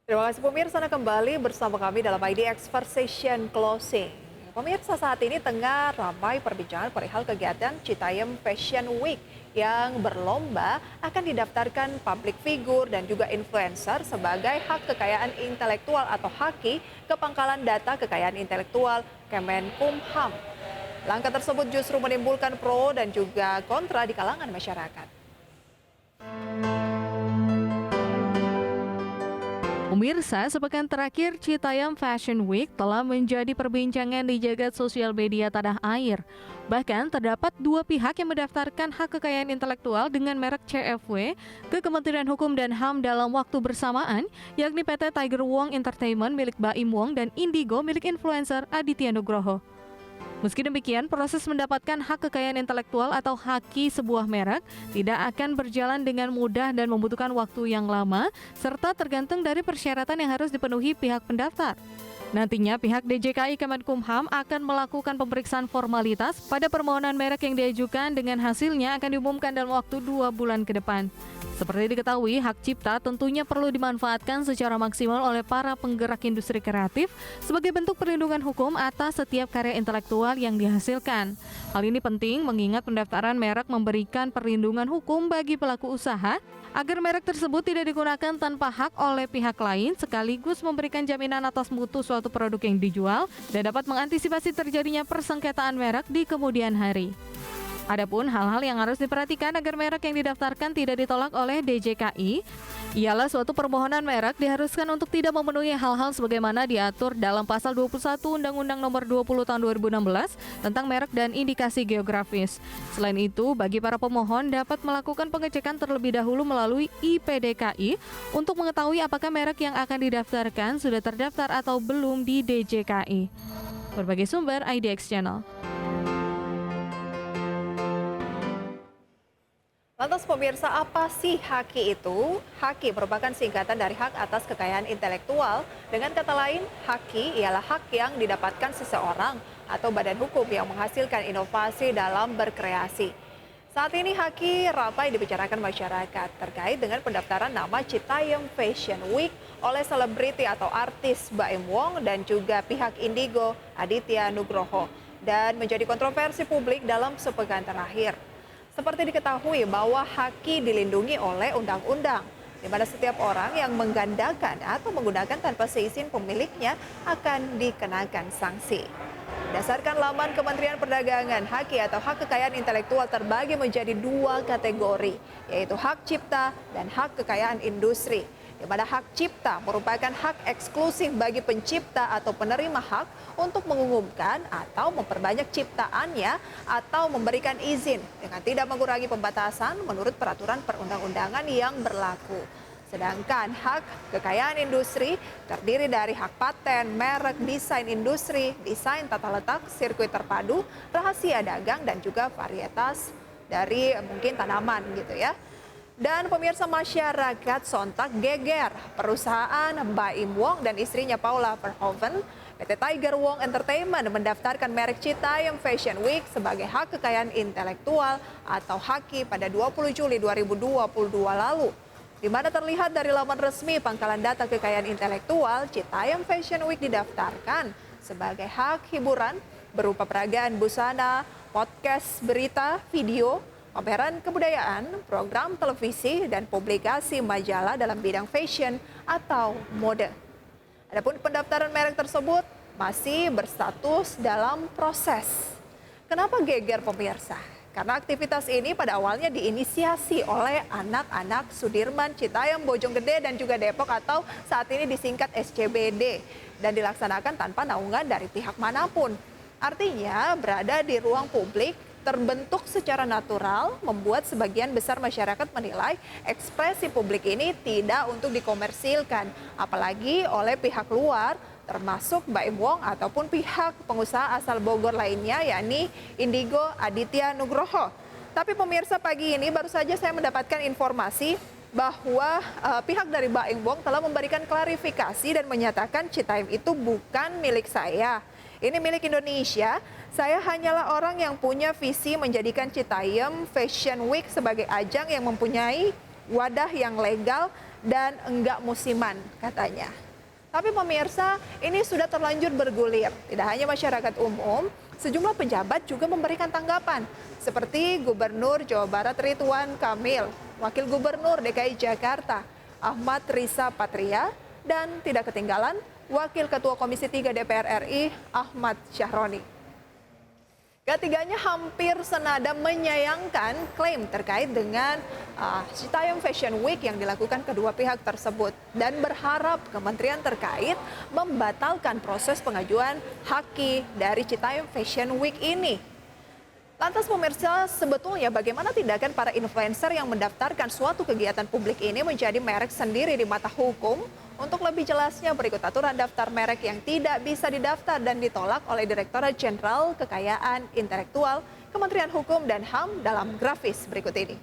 Terima kasih pemirsa, Anda kembali bersama kami dalam ID Expert Session Closing. Pemirsa, saat ini tengah ramai perbincangan perihal kegiatan Citayam Fashion Week yang berlomba akan didaftarkan public figure dan juga influencer sebagai hak kekayaan intelektual atau HAKI ke Pangkalan Data Kekayaan Intelektual Kemenkumham. Langkah tersebut justru menimbulkan pro dan juga kontra di kalangan masyarakat. Pemirsa, sepekan terakhir Citayam Fashion Week telah menjadi perbincangan di jagat sosial media tanah air. Bahkan terdapat dua pihak yang mendaftarkan hak kekayaan intelektual dengan merek CFW ke Kementerian Hukum dan HAM dalam waktu bersamaan, yakni PT Tiger Wong Entertainment milik Baim Wong dan Indigo milik influencer Aditya Nugroho. Meski demikian, proses mendapatkan hak kekayaan intelektual atau HAKI sebuah merek tidak akan berjalan dengan mudah dan membutuhkan waktu yang lama, serta tergantung dari persyaratan yang harus dipenuhi pihak pendaftar. Nantinya pihak DJKI Kemenkumham akan melakukan pemeriksaan formalitas pada permohonan merek yang diajukan, dengan hasilnya akan diumumkan dalam waktu 2 bulan ke depan. Seperti diketahui, hak cipta tentunya perlu dimanfaatkan secara maksimal oleh para penggerak industri kreatif sebagai bentuk perlindungan hukum atas setiap karya intelektual yang dihasilkan. Hal ini penting mengingat pendaftaran merek memberikan perlindungan hukum bagi pelaku usaha agar merek tersebut tidak digunakan tanpa hak oleh pihak lain, sekaligus memberikan jaminan atas mutu suatu produk yang dijual dan dapat mengantisipasi terjadinya persengketaan merek di kemudian hari. Adapun hal-hal yang harus diperhatikan agar merek yang didaftarkan tidak ditolak oleh DJKI ialah suatu permohonan merek diharuskan untuk tidak memenuhi hal-hal sebagaimana diatur dalam pasal 21 Undang-Undang Nomor 20 Tahun 2016 tentang merek dan indikasi geografis. Selain itu, bagi para pemohon dapat melakukan pengecekan terlebih dahulu melalui IPDKI untuk mengetahui apakah merek yang akan didaftarkan sudah terdaftar atau belum di DJKI. Berbagai sumber IDX Channel. Lantas pemirsa, apa sih HAKI itu? HAKI merupakan singkatan dari hak atas kekayaan intelektual. Dengan kata lain, HAKI ialah hak yang didapatkan seseorang atau badan hukum yang menghasilkan inovasi dalam berkreasi. Saat ini HAKI ramai dibicarakan masyarakat terkait dengan pendaftaran nama Citayam Fashion Week oleh selebriti atau artis Baim Wong dan juga pihak Indigo Aditya Nugroho, dan menjadi kontroversi publik dalam sepekan terakhir. Seperti diketahui bahwa HAKI dilindungi oleh undang-undang, di mana setiap orang yang menggandakan atau menggunakan tanpa seizin pemiliknya akan dikenakan sanksi. Berdasarkan laman Kementerian Perdagangan, HAKI atau hak kekayaan intelektual terbagi menjadi dua kategori, yaitu hak cipta dan hak kekayaan industri. Di mana hak cipta merupakan hak eksklusif bagi pencipta atau penerima hak untuk mengumumkan atau memperbanyak ciptaannya atau memberikan izin dengan tidak mengurangi pembatasan menurut peraturan perundang-undangan yang berlaku. Sedangkan hak kekayaan industri terdiri dari hak paten, merek, desain industri, desain tata letak, sirkuit terpadu, rahasia dagang, dan juga varietas dari mungkin tanaman gitu ya. Dan pemirsa, masyarakat sontak geger. Perusahaan Baim Wong dan istrinya Paula Verhoeven, PT Tiger Wong Entertainment mendaftarkan merek Citayam Fashion Week sebagai hak kekayaan intelektual atau HAKI pada 20 Juli 2022 lalu. Di mana terlihat dari laman resmi Pangkalan Data Kekayaan Intelektual, Citayam Fashion Week didaftarkan sebagai hak hiburan berupa peragaan busana, podcast, berita, video, pameran kebudayaan, program televisi, dan publikasi majalah dalam bidang fashion atau mode. Adapun pendaftaran merek tersebut masih berstatus dalam proses. Kenapa geger pemirsa? Karena aktivitas ini pada awalnya diinisiasi oleh anak-anak Sudirman, Citayam, Bojonggede, dan juga Depok atau saat ini disingkat SCBD, dan dilaksanakan tanpa naungan dari pihak manapun. Artinya berada di ruang publik, terbentuk secara natural, membuat sebagian besar masyarakat menilai ekspresi publik ini tidak untuk dikomersilkan, apalagi oleh pihak luar, termasuk Baim Wong ataupun pihak pengusaha asal Bogor lainnya, yakni Indigo Aditya Nugroho. Tapi pemirsa, pagi ini baru saja saya mendapatkan informasi bahwa pihak dari Baim Wong telah memberikan klarifikasi dan menyatakan Citayam itu bukan milik saya. Ini milik Indonesia. Saya hanyalah orang yang punya visi menjadikan Citayam Fashion Week sebagai ajang yang mempunyai wadah yang legal dan enggak musiman katanya. Tapi pemirsa, ini sudah terlanjur bergulir. Tidak hanya masyarakat umum, sejumlah pejabat juga memberikan tanggapan. Seperti Gubernur Jawa Barat Ridwan Kamil, Wakil Gubernur DKI Jakarta Ahmad Riza Patria, dan tidak ketinggalan Wakil Ketua Komisi 3 DPR RI Ahmad Syahroni. Ketiganya hampir senada menyayangkan klaim terkait dengan Citayam Fashion Week yang dilakukan kedua pihak tersebut dan berharap kementerian terkait membatalkan proses pengajuan haki dari Citayam Fashion Week ini. Lantas pemirsa, sebetulnya bagaimana tindakan para influencer yang mendaftarkan suatu kegiatan publik ini menjadi merek sendiri di mata hukum? Untuk lebih jelasnya berikut aturan daftar merek yang tidak bisa didaftar dan ditolak oleh Direktorat Jenderal Kekayaan Intelektual Kementerian Hukum dan HAM dalam grafis berikut ini.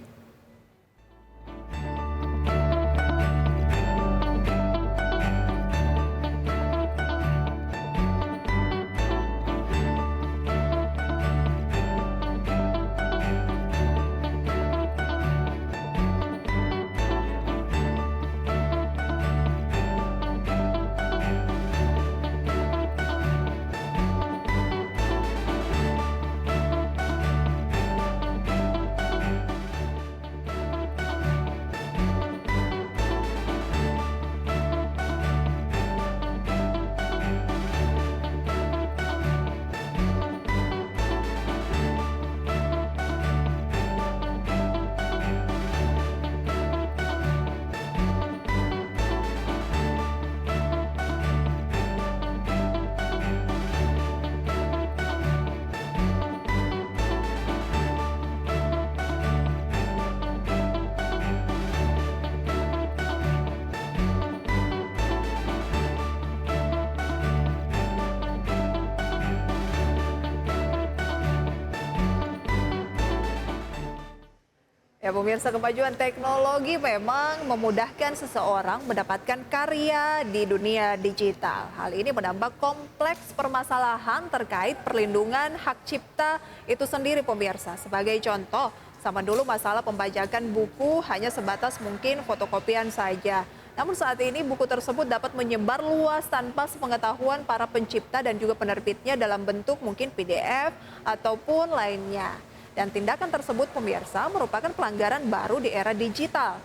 Ya pemirsa, kemajuan teknologi memang memudahkan seseorang mendapatkan karya di dunia digital. Hal ini menambah kompleks permasalahan terkait perlindungan hak cipta itu sendiri pemirsa. Sebagai contoh, sama dulu masalah pembajakan buku hanya sebatas mungkin fotokopian saja. Namun saat ini buku tersebut dapat menyebar luas tanpa sepengetahuan para pencipta dan juga penerbitnya dalam bentuk mungkin PDF ataupun lainnya. Dan tindakan tersebut pemirsa merupakan pelanggaran baru di era digital.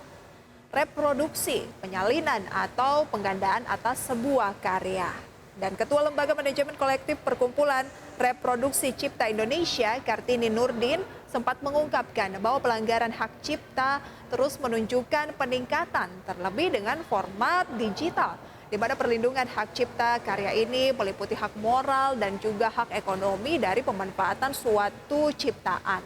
Reproduksi, penyalinan atau penggandaan atas sebuah karya. Dan Ketua Lembaga Manajemen Kolektif Perkumpulan Reproduksi Cipta Indonesia, Kartini Nurdin, sempat mengungkapkan bahwa pelanggaran hak cipta terus menunjukkan peningkatan terlebih dengan format digital, di mana perlindungan hak cipta karya ini meliputi hak moral dan juga hak ekonomi dari pemanfaatan suatu ciptaan.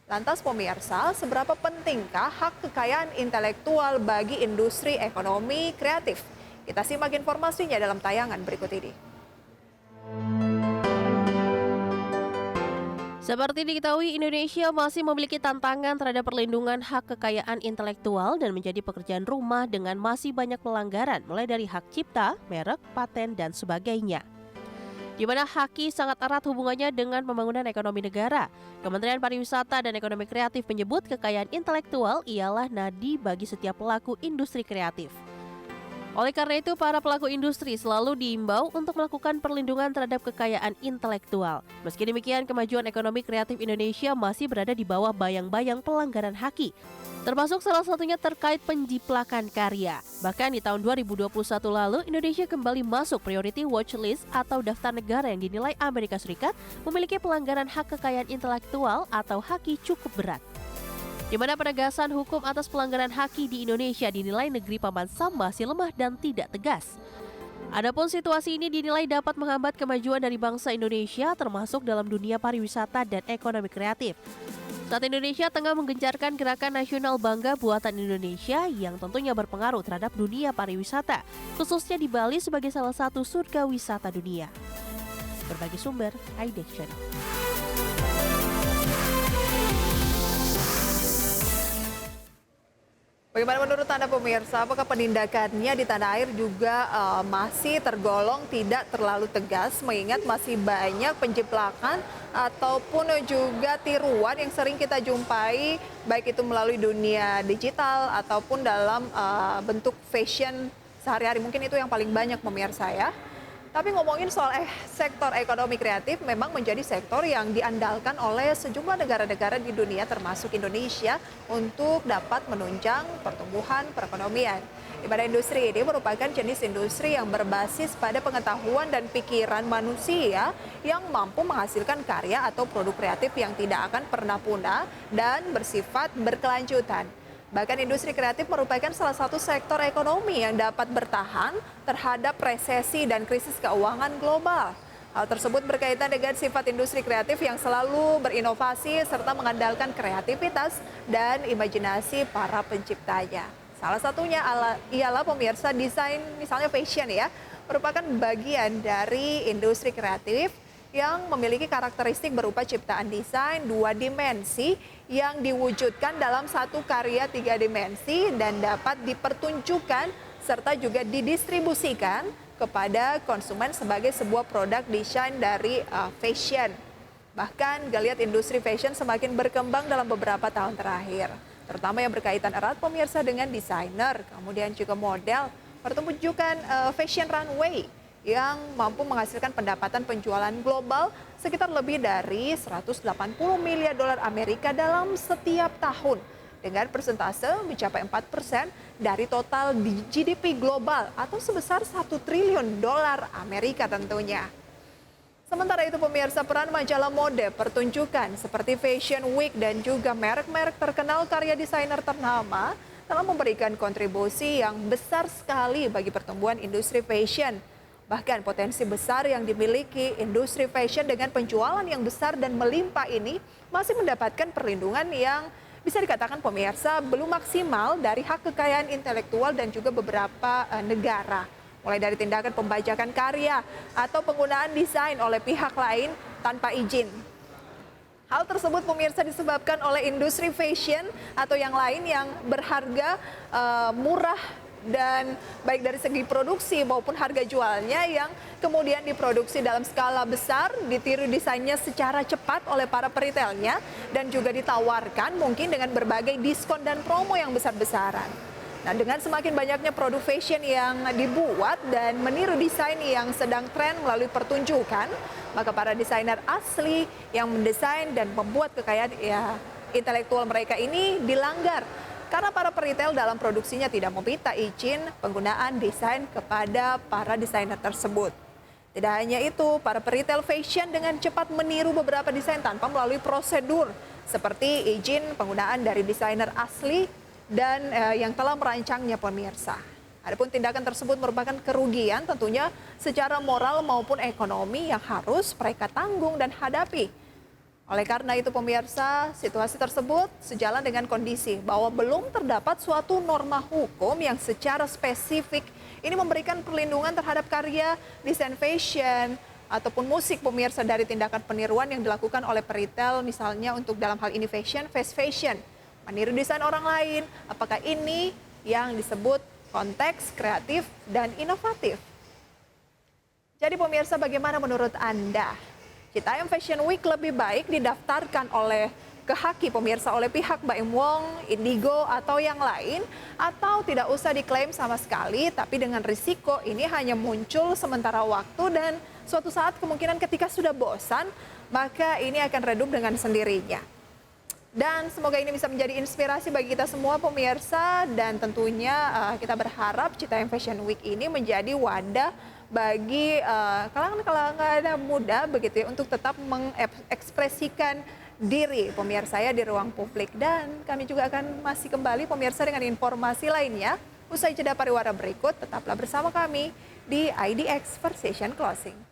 Lantas pemirsa, seberapa pentingkah hak kekayaan intelektual bagi industri ekonomi kreatif? Kita simak informasinya dalam tayangan berikut ini. Seperti diketahui, Indonesia masih memiliki tantangan terhadap perlindungan hak kekayaan intelektual dan menjadi pekerjaan rumah dengan masih banyak pelanggaran, mulai dari hak cipta, merek, paten, dan sebagainya. Di mana haki sangat erat hubungannya dengan pembangunan ekonomi negara. Kementerian Pariwisata dan Ekonomi Kreatif menyebut kekayaan intelektual ialah nadi bagi setiap pelaku industri kreatif. Oleh karena itu, para pelaku industri selalu diimbau untuk melakukan perlindungan terhadap kekayaan intelektual. Meski demikian, kemajuan ekonomi kreatif Indonesia masih berada di bawah bayang-bayang pelanggaran haki, termasuk salah satunya terkait penjiplakan karya. Bahkan di tahun 2021 lalu, Indonesia kembali masuk Priority Watch List atau daftar negara yang dinilai Amerika Serikat memiliki pelanggaran hak kekayaan intelektual atau haki cukup berat, di mana penegasan hukum atas pelanggaran haki di Indonesia dinilai negeri paman Sam masih lemah dan tidak tegas. Adapun situasi ini dinilai dapat menghambat kemajuan dari bangsa Indonesia termasuk dalam dunia pariwisata dan ekonomi kreatif. Saat Indonesia tengah menggencarkan gerakan nasional Bangga Buatan Indonesia yang tentunya berpengaruh terhadap dunia pariwisata, khususnya di Bali sebagai salah satu surga wisata dunia. Berbagai sumber, iDex Channel. Bagaimana menurut Anda pemirsa, apakah penindakannya di tanah air juga masih tergolong tidak terlalu tegas mengingat masih banyak penjiplakan ataupun juga tiruan yang sering kita jumpai baik itu melalui dunia digital ataupun dalam bentuk fashion sehari-hari, mungkin itu yang paling banyak pemirsa ya. Tapi ngomongin soal sektor ekonomi kreatif memang menjadi sektor yang diandalkan oleh sejumlah negara-negara di dunia termasuk Indonesia untuk dapat menunjang pertumbuhan perekonomian. Di mana industri ini merupakan jenis industri yang berbasis pada pengetahuan dan pikiran manusia yang mampu menghasilkan karya atau produk kreatif yang tidak akan pernah punah dan bersifat berkelanjutan. Bahkan industri kreatif merupakan salah satu sektor ekonomi yang dapat bertahan terhadap resesi dan krisis keuangan global. Hal tersebut berkaitan dengan sifat industri kreatif yang selalu berinovasi serta mengandalkan kreativitas dan imajinasi para penciptanya. Salah satunya ialah pemirsa desain misalnya fashion ya, merupakan bagian dari industri kreatif yang memiliki karakteristik berupa ciptaan desain 2 dimensi yang diwujudkan dalam satu karya 3 dimensi dan dapat dipertunjukkan serta juga didistribusikan kepada konsumen sebagai sebuah produk desain dari fashion. Bahkan geliat industri fashion semakin berkembang dalam beberapa tahun terakhir, terutama yang berkaitan erat pemirsa dengan desainer, kemudian juga model, pertunjukan fashion runway yang mampu menghasilkan pendapatan penjualan global sekitar lebih dari 180 miliar dolar Amerika dalam setiap tahun dengan persentase mencapai 4% dari total GDP global atau sebesar 1 triliun dolar Amerika tentunya. Sementara itu pemirsa, peran majalah mode, pertunjukan seperti Fashion Week dan juga merek-merek terkenal karya desainer ternama telah memberikan kontribusi yang besar sekali bagi pertumbuhan industri fashion. Bahkan potensi besar yang dimiliki industri fashion dengan penjualan yang besar dan melimpah ini masih mendapatkan perlindungan yang bisa dikatakan pemirsa belum maksimal dari hak kekayaan intelektual dan juga beberapa negara. Mulai dari tindakan pembajakan karya atau penggunaan desain oleh pihak lain tanpa izin. Hal tersebut pemirsa disebabkan oleh industri fashion atau yang lain yang berharga murah dan baik dari segi produksi maupun harga jualnya yang kemudian diproduksi dalam skala besar, ditiru desainnya secara cepat oleh para peritelnya dan juga ditawarkan mungkin dengan berbagai diskon dan promo yang besar-besaran. Nah, dengan semakin banyaknya produk fashion yang dibuat dan meniru desain yang sedang tren melalui pertunjukan, maka para desainer asli yang mendesain dan membuat kekayaan intelektual mereka ini dilanggar. Karena para peritel dalam produksinya tidak meminta izin penggunaan desain kepada para desainer tersebut. Tidak hanya itu, para peritel fashion dengan cepat meniru beberapa desain tanpa melalui prosedur seperti izin penggunaan dari desainer asli dan yang telah merancangnya pemirsa. Adapun tindakan tersebut merupakan kerugian tentunya secara moral maupun ekonomi yang harus mereka tanggung dan hadapi. Oleh karena itu pemirsa, situasi tersebut sejalan dengan kondisi bahwa belum terdapat suatu norma hukum yang secara spesifik ini memberikan perlindungan terhadap karya desain fashion ataupun musik pemirsa dari tindakan peniruan yang dilakukan oleh peritel misalnya untuk dalam hal ini fast fashion. Meniru desain orang lain, apakah ini yang disebut konteks kreatif dan inovatif? Jadi pemirsa, bagaimana menurut Anda? Citayam Fashion Week lebih baik didaftarkan oleh Kehaki pemirsa oleh pihak Baim Wong, Indigo atau yang lain, atau tidak usah diklaim sama sekali tapi dengan risiko ini hanya muncul sementara waktu dan suatu saat kemungkinan ketika sudah bosan maka ini akan redup dengan sendirinya. Dan semoga ini bisa menjadi inspirasi bagi kita semua pemirsa dan tentunya kita berharap Citayam Fashion Week ini menjadi wadah bagi kalangan-kalangan muda begitu ya untuk tetap mengekspresikan diri pemirsa ya di ruang publik. Dan kami juga akan masih kembali pemirsa dengan informasi lainnya usai jeda pariwara berikut. Tetaplah bersama kami di IDX Conversation Closing.